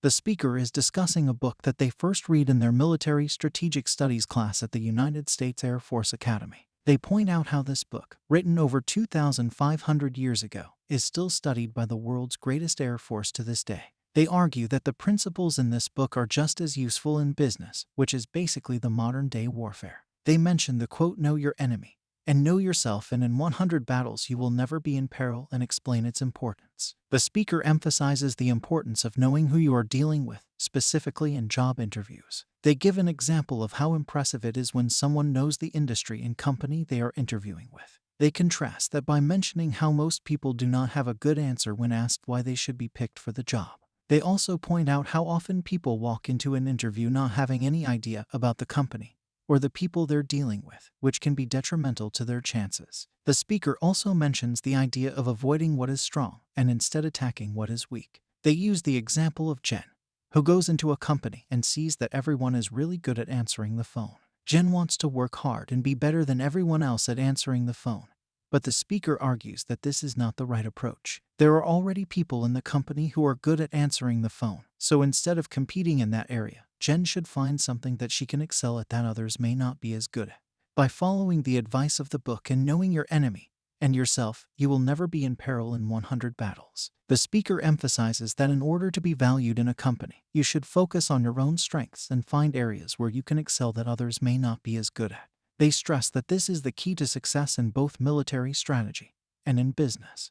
The speaker is discussing a book that they first read in their military strategic studies class at the United States Air Force Academy. They point out how this book, written over 2,500 years ago, is still studied by the world's greatest Air Force to this day. They argue that the principles in this book are just as useful in business, which is basically the modern-day warfare. They mention the quote, "Know your enemy and know yourself, and in 100 battles you will never be in peril," and explain its importance. The speaker emphasizes the importance of knowing who you are dealing with, specifically in job interviews. They give an example of how impressive it is when someone knows the industry and company they are interviewing with. They contrast that by mentioning how most people do not have a good answer when asked why they should be picked for the job. They also point out how often people walk into an interview not having any idea about the company or the people they're dealing with, which can be detrimental to their chances. The speaker also mentions the idea of avoiding what is strong and instead attacking what is weak. They use the example of Jen, who goes into a company and sees that everyone is really good at answering the phone. Jen wants to work hard and be better than everyone else at answering the phone, but the speaker argues that this is not the right approach. There are already people in the company who are good at answering the phone, so instead of competing in that area, Jen should find something that she can excel at that others may not be as good at. By following the advice of the book and knowing your enemy and yourself, you will never be in peril in 100 battles. The speaker emphasizes that in order to be valued in a company, you should focus on your own strengths and find areas where you can excel that others may not be as good at. They stress that this is the key to success in both military strategy and in business.